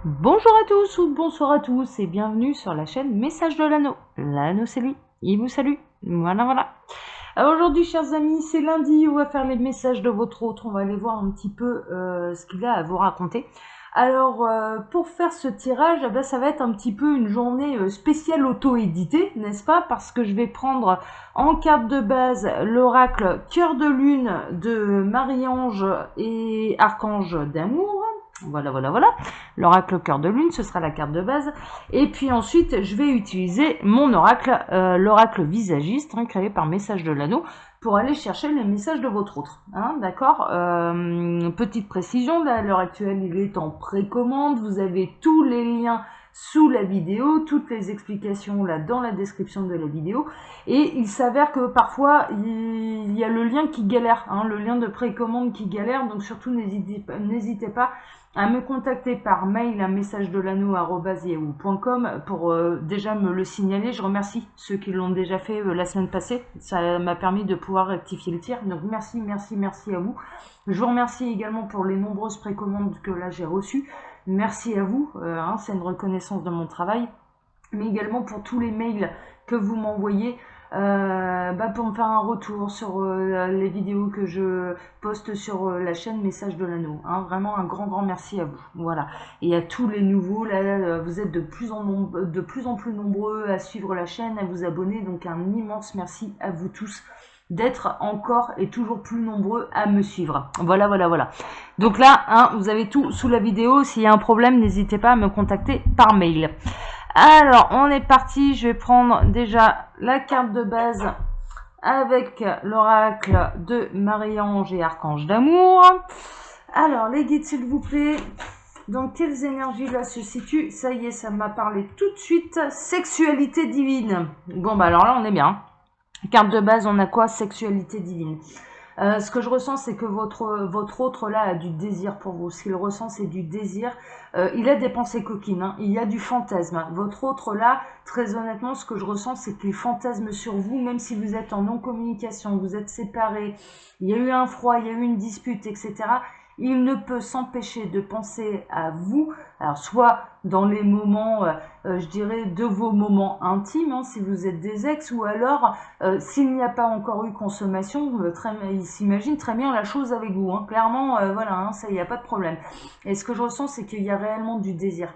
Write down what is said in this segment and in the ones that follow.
Bonjour à tous ou bonsoir à tous et bienvenue sur la chaîne Message de l'Anneau. L'Anneau c'est lui, il vous salue. Voilà, voilà. Alors aujourd'hui, chers amis, c'est lundi, on va faire les messages de votre autre. On va aller voir un petit peu ce qu'il a à vous raconter. Alors, pour faire ce tirage, eh ben, ça va être un petit peu une journée spéciale auto-éditée, n'est-ce pas? Parce que je vais prendre en carte de base l'oracle Cœur de Lune de Marie-Ange et Archange d'Amour. Voilà, voilà, voilà. L'oracle Cœur de Lune, ce sera la carte de base. Et puis ensuite, je vais utiliser mon oracle, l'oracle visagiste, créé par Message de l'Anneau, pour aller chercher les messages de votre autre. D'accord. Petite précision, là, à l'heure actuelle, il est en précommande. Vous avez tous les liens sous la vidéo, toutes les explications là dans la description de la vidéo. Et il s'avère que parfois, il y a le lien qui galère, le lien de précommande qui galère. Donc surtout, n'hésitez pas à me contacter par mail à messagedelano@yahoo.com pour déjà me le signaler. Je remercie ceux qui l'ont déjà fait la semaine passée. Ça m'a permis de pouvoir rectifier le tir. Donc merci, merci, merci à vous. Je vous remercie également pour les nombreuses précommandes que là j'ai reçues. Merci à vous, c'est une reconnaissance de mon travail. Mais également pour tous les mails que vous m'envoyez pour me faire un retour sur les vidéos que je poste sur la chaîne Message de l'Anneau. Vraiment un grand merci à vous. Voilà. Et à tous les nouveaux, là, vous êtes de plus en plus nombreux à suivre la chaîne, à vous abonner. Donc un immense merci à vous tous d'être encore et toujours plus nombreux à me suivre. Voilà, voilà, voilà. Donc là, vous avez tout sous la vidéo. S'il y a un problème, n'hésitez pas à me contacter par mail. Alors, on est parti. Je vais prendre déjà la carte de base avec l'oracle de Marie-Ange et Archange d'Amour. Alors, les guides, s'il vous plaît. Dans quelles énergies là se situent? Ça y est, ça m'a parlé tout de suite. Sexualité divine. Bon, bah alors là, on est bien. Carte de base, on a quoi? Sexualité divine. Ce que je ressens, c'est que votre autre là a du désir pour vous. Ce qu'il ressent, c'est du désir. Il a des pensées coquines, il y a du fantasme. Votre autre là, très honnêtement, ce que je ressens, c'est qu'il fantasme sur vous, même si vous êtes en non-communication, vous êtes séparés, il y a eu un froid, il y a eu une dispute, etc. Il ne peut s'empêcher de penser à vous, alors soit dans les moments, je dirais, de vos moments intimes, si vous êtes des ex, ou alors, s'il n'y a pas encore eu consommation, il s'imagine très bien la chose avec vous. Clairement, voilà, ça, il n'y a pas de problème. Et ce que je ressens, c'est qu'il y a réellement du désir.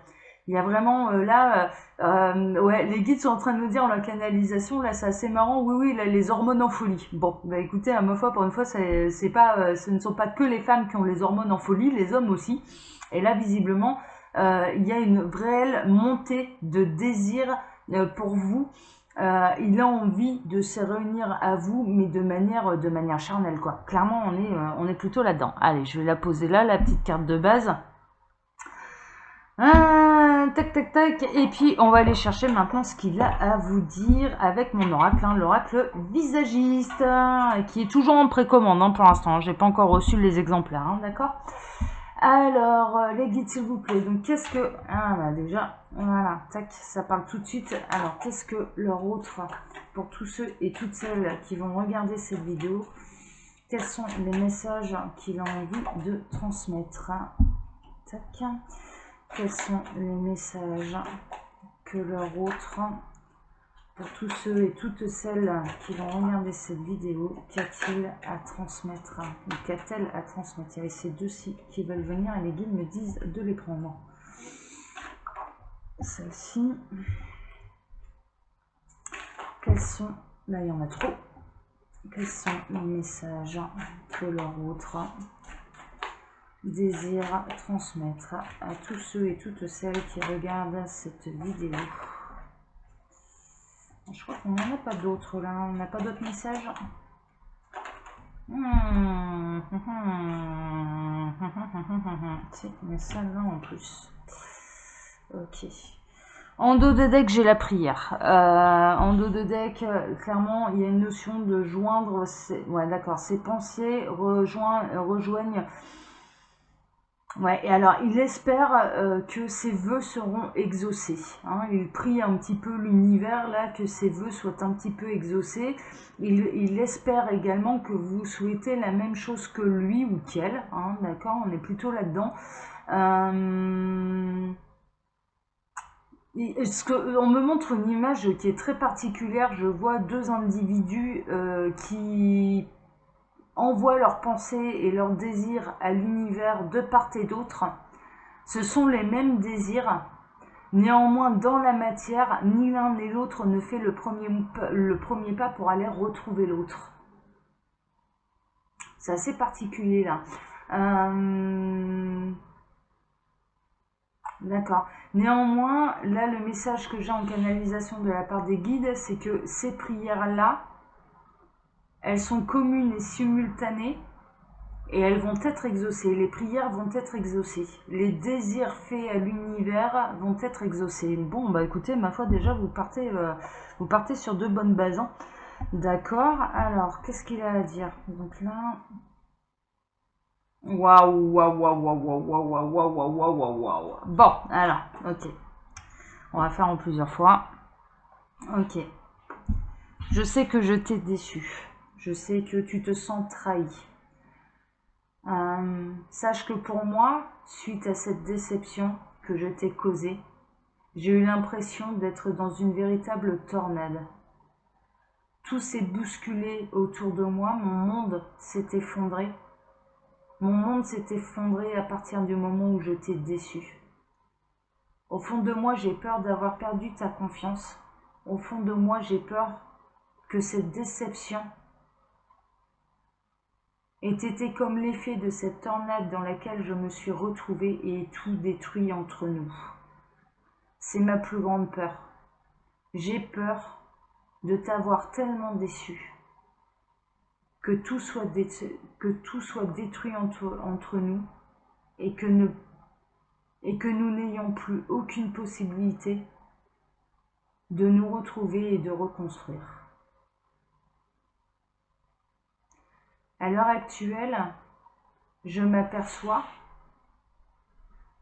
Il y a vraiment ouais, les guides sont en train de nous dire la canalisation, là c'est assez marrant, oui, là, les hormones en folie. Bon, bah écoutez, à ma foi, pour une fois, c'est pas, ce ne sont pas que les femmes qui ont les hormones en folie, les hommes aussi. Et là, visiblement, il y a une réelle montée de désir pour vous. Il a envie de se réunir à vous, mais de manière charnelle, quoi. Clairement, on est plutôt là-dedans. Allez, je vais la poser là, la petite carte de base. Tac, tac, tac. Et puis, on va aller chercher maintenant ce qu'il a à vous dire avec mon oracle, l'oracle visagiste, qui est toujours en précommande pour l'instant. J'ai pas encore reçu les exemplaires, d'accord? Alors, les guides, s'il vous plaît. Donc, qu'est-ce que... déjà, voilà, tac, ça parle tout de suite. Alors, qu'est-ce que leur autre, pour tous ceux et toutes celles qui vont regarder cette vidéo, quels sont les messages qu'il a envie de transmettre? Tac. Quels sont les messages que leur autre, pour tous ceux et toutes celles qui vont regarder cette vidéo, qu'a-t-il à transmettre ou qu'a-t-elle à transmettre? Il y a ces deux-ci qui veulent venir et les guides me disent de les prendre. Celle-ci. Quels sont... Là, il y en a trop. Quels sont les messages que leur autre désire transmettre à tous ceux et toutes celles qui regardent cette vidéo? Je crois qu'on n'en a pas d'autres là, on n'a pas d'autres messages. Si, mais ça là en plus. Ok. En dos de deck, j'ai la prière. En dos de deck, clairement, il y a une notion de joindre. Ouais, d'accord. Ses pensées rejoignent. Ouais, et alors il espère que ses vœux seront exaucés. Il prie un petit peu l'univers là, que ses vœux soient un petit peu exaucés. Il espère également que vous souhaitez la même chose que lui ou qu'elle. D'accord, on est plutôt là-dedans. On me montre une image qui est très particulière. Je vois deux individus qui envoient leurs pensées et leurs désirs à l'univers de part et d'autre. Ce sont les mêmes désirs. Néanmoins, dans la matière, ni l'un ni l'autre ne fait le premier pas pour aller retrouver l'autre. C'est assez particulier là. D'accord. Néanmoins, là, le message que j'ai en canalisation de la part des guides, c'est que ces prières-là, elles sont communes et simultanées et elles vont être exaucées. Les prières vont être exaucées. Les désirs faits à l'univers vont être exaucés. Bon, bah écoutez, ma foi, déjà, vous partez sur de bonnes bases. Hein. D'accord. Alors, qu'est-ce qu'il a à dire? Donc là... Waouh, waouh, waouh, waouh, waouh, waouh, waouh, waouh, waouh, waouh, waouh. Bon, alors, ok. On va faire en plusieurs fois. Ok. Je sais que je t'ai déçu. Je sais que tu te sens trahi. Sache que pour moi, suite à cette déception que je t'ai causée, j'ai eu l'impression d'être dans une véritable tornade. Tout s'est bousculé autour de moi, mon monde s'est effondré. Mon monde s'est effondré à partir du moment où je t'ai déçu. Au fond de moi, j'ai peur d'avoir perdu ta confiance. Au fond de moi, j'ai peur que cette déception ait été comme l'effet de cette tornade dans laquelle je me suis retrouvée et ait tout détruit entre nous. C'est ma plus grande peur. J'ai peur de t'avoir tellement déçu que tout soit détruit entre nous et que nous n'ayons plus aucune possibilité de nous retrouver et de reconstruire. À l'heure actuelle, je m'aperçois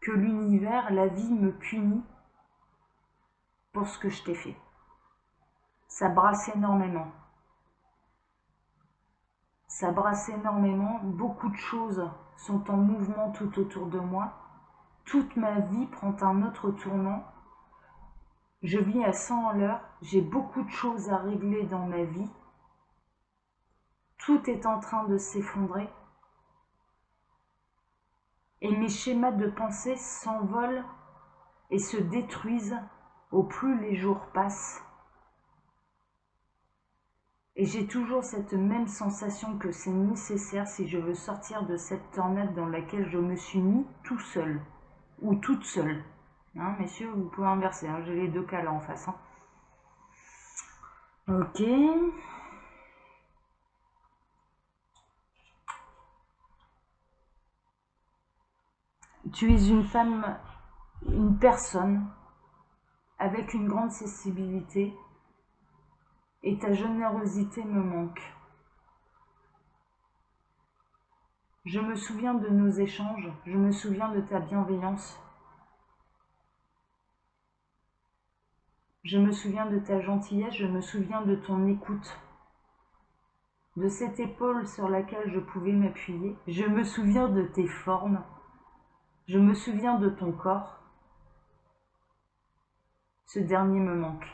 que l'univers, la vie me punit pour ce que je t'ai fait. Ça brasse énormément. Ça brasse énormément. Beaucoup de choses sont en mouvement tout autour de moi. Toute ma vie prend un autre tournant. Je vis à 100 à l'heure. J'ai beaucoup de choses à régler dans ma vie. Tout est en train de s'effondrer. Et mes schémas de pensée s'envolent et se détruisent au plus les jours passent. Et j'ai toujours cette même sensation que c'est nécessaire si je veux sortir de cette tornade dans laquelle je me suis mis tout seul. Ou toute seule. Hein, messieurs, vous pouvez inverser, hein, j'ai les deux cas là en face. Hein. Ok. Tu es une femme, une personne avec une grande sensibilité et ta générosité me manque. Je me souviens de nos échanges, je me souviens de ta bienveillance. Je me souviens de ta gentillesse, je me souviens de ton écoute, de cette épaule sur laquelle je pouvais m'appuyer. Je me souviens de tes formes, je me souviens de ton corps. Ce dernier me manque.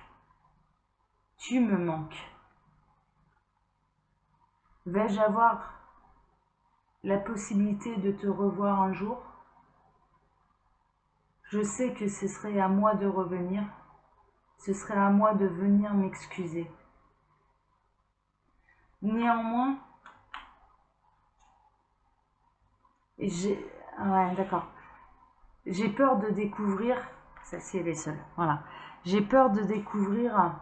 Tu me manques. Vais-je avoir la possibilité de te revoir un jour? Je sais que ce serait à moi de revenir, ce serait à moi de venir m'excuser. Néanmoins, ouais, d'accord. J'ai peur de découvrir, celle-ci elle est seule, voilà. J'ai peur de découvrir,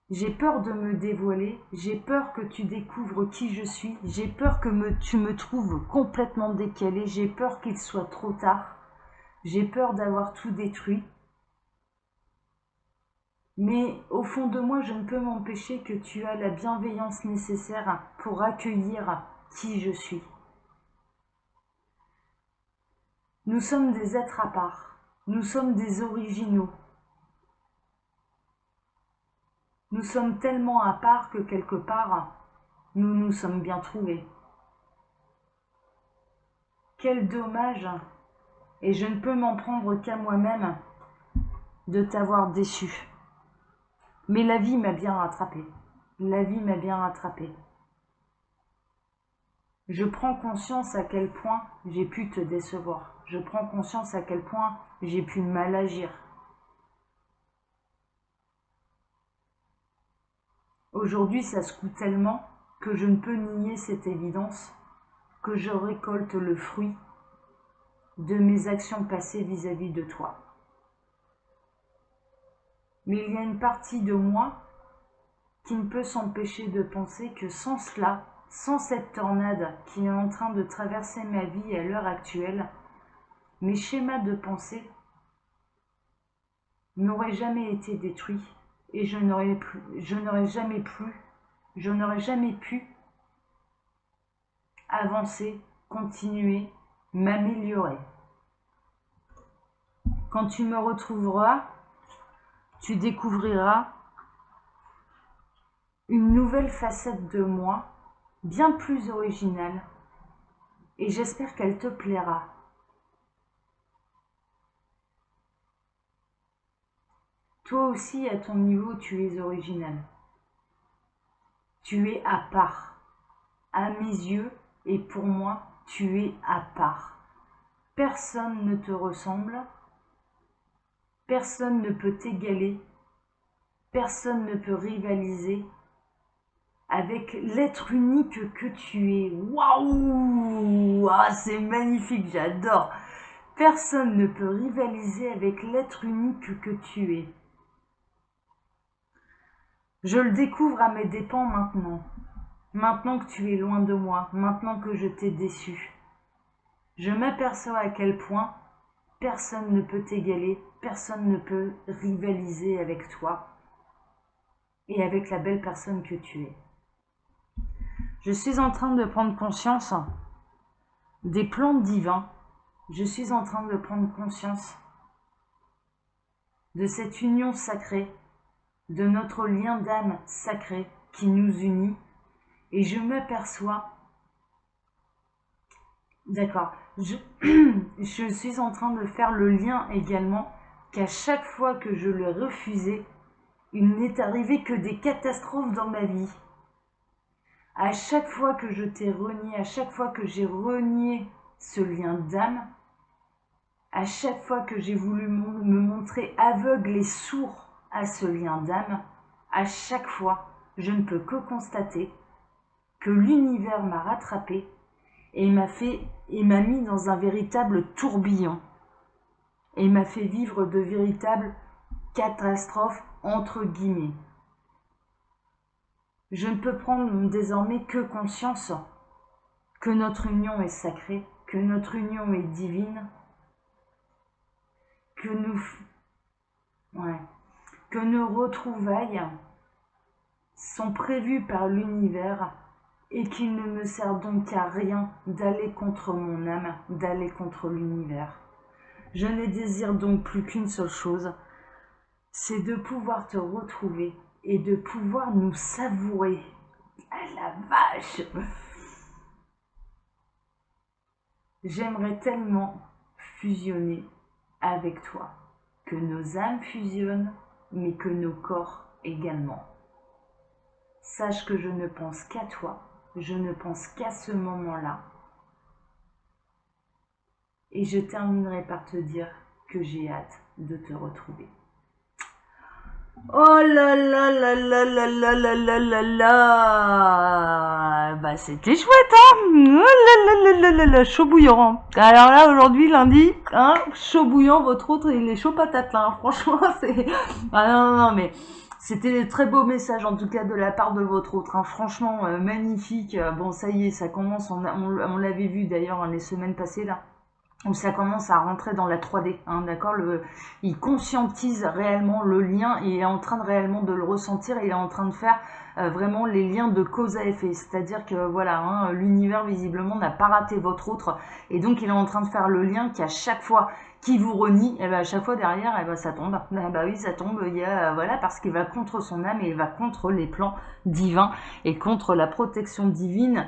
j'ai peur de me dévoiler, j'ai peur que tu découvres qui je suis, j'ai peur que tu me trouves complètement décalée, j'ai peur qu'il soit trop tard, j'ai peur d'avoir tout détruit. Mais au fond de moi, je ne peux m'empêcher que tu as la bienveillance nécessaire pour accueillir qui je suis. Nous sommes des êtres à part, nous sommes des originaux. Nous sommes tellement à part que quelque part, nous nous sommes bien trouvés. Quel dommage, et je ne peux m'en prendre qu'à moi-même de t'avoir déçu. Mais la vie m'a bien rattrapé. La vie m'a bien rattrapé. Je prends conscience à quel point j'ai pu te décevoir. Je prends conscience à quel point j'ai pu mal agir. Aujourd'hui, ça secoue tellement que je ne peux nier cette évidence, que je récolte le fruit de mes actions passées vis-à-vis de toi. Mais il y a une partie de moi qui ne peut s'empêcher de penser que sans cela, sans cette tornade qui est en train de traverser ma vie à l'heure actuelle, mes schémas de pensée n'auraient jamais été détruits et je n'aurais jamais pu avancer, continuer, m'améliorer. Quand tu me retrouveras, tu découvriras une nouvelle facette de moi, bien plus originale, et j'espère qu'elle te plaira. Toi aussi, à ton niveau, tu es original. Tu es à part. À mes yeux et pour moi, tu es à part. Personne ne te ressemble. Personne ne peut t'égaler. Personne ne peut rivaliser avec l'être unique que tu es. Waouh! Ah, c'est magnifique, j'adore. Personne ne peut rivaliser avec l'être unique que tu es. Je le découvre à mes dépens maintenant. Maintenant que tu es loin de moi, maintenant que je t'ai déçu. Je m'aperçois à quel point personne ne peut t'égaler, personne ne peut rivaliser avec toi et avec la belle personne que tu es. Je suis en train de prendre conscience des plans divins. Je suis en train de prendre conscience de cette union sacrée, de notre lien d'âme sacré qui nous unit. Et je m'aperçois, d'accord, je suis en train de faire le lien également qu'à chaque fois que je l'ai refusé, il n'est arrivé que des catastrophes dans ma vie. À chaque fois que je t'ai renié, à chaque fois que j'ai renié ce lien d'âme, à chaque fois que j'ai voulu me montrer aveugle et sourd à ce lien d'âme, à chaque fois, je ne peux que constater que l'univers m'a rattrapé et m'a mis dans un véritable tourbillon et m'a fait vivre de véritables catastrophes entre guillemets. Je ne peux prendre désormais que conscience que notre union est sacrée, que notre union est divine, que nos retrouvailles sont prévues par l'univers et qu'il ne me sert donc à rien d'aller contre mon âme, d'aller contre l'univers. Je ne désire donc plus qu'une seule chose, c'est de pouvoir te retrouver et de pouvoir nous savourer. Ah la vache! J'aimerais tellement fusionner avec toi, que nos âmes fusionnent, mais que nos corps également. Sache que je ne pense qu'à toi, je ne pense qu'à ce moment-là. Et je terminerai par te dire que j'ai hâte de te retrouver. Oh là là là là là là là là là là. Bah c'était chouette hein. Oh là là là là là, chaud bouillant. Alors là aujourd'hui lundi, hein, chaud bouillant, votre autre il est chaud patate là, hein. Franchement c'est... Ah non non mais c'était des très beaux messages en tout cas de la part de votre autre, hein. Franchement magnifique. Bon ça y est, ça commence, on l'avait vu d'ailleurs les semaines passées là, où ça commence à rentrer dans la 3D, hein, d'accord, il conscientise réellement le lien, il est en train de réellement de le ressentir, il est en train de faire vraiment les liens de cause à effet. C'est-à-dire que voilà, hein, l'univers visiblement n'a pas raté votre autre, et donc il est en train de faire le lien qu'à chaque fois qui vous renie, et ben à chaque fois derrière, et ben ça tombe. Bah oui, ça tombe. Il y a voilà, parce qu'il va contre son âme et il va contre les plans divins et contre la protection divine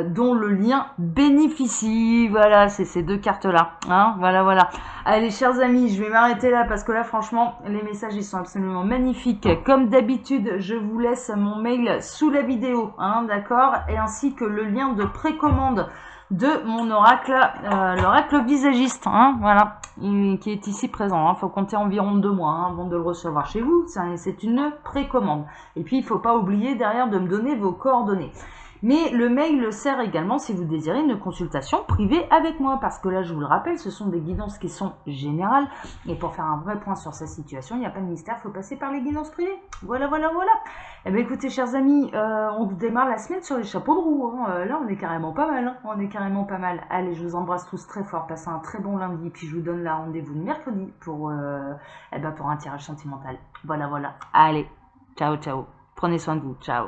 dont le lien bénéficie. Voilà, c'est ces deux cartes là. Hein, voilà, voilà. Allez, chers amis, je vais m'arrêter là parce que là, franchement, les messages ils sont absolument magnifiques. Comme d'habitude, je vous laisse mon mail sous la vidéo, hein, d'accord, et ainsi que le lien de précommande de mon oracle, l'oracle visagiste, hein, voilà, qui est ici présent. Il faut compter environ 2 mois hein, avant de le recevoir chez vous. C'est une précommande. Et puis, il ne faut pas oublier derrière de me donner vos coordonnées. Mais le mail sert également si vous désirez une consultation privée avec moi, parce que là, je vous le rappelle, ce sont des guidances qui sont générales, et pour faire un vrai point sur sa situation, il n'y a pas de mystère, il faut passer par les guidances privées. Voilà, voilà, voilà. Eh bien, écoutez, chers amis, on démarre la semaine sur les chapeaux de roue. Hein. Là, on est carrément pas mal. Hein. On est carrément pas mal. Allez, je vous embrasse tous très fort. Passez un très bon lundi, puis je vous donne la rendez-vous le mercredi pour un tirage sentimental. Voilà, voilà. Allez, ciao, ciao. Prenez soin de vous. Ciao.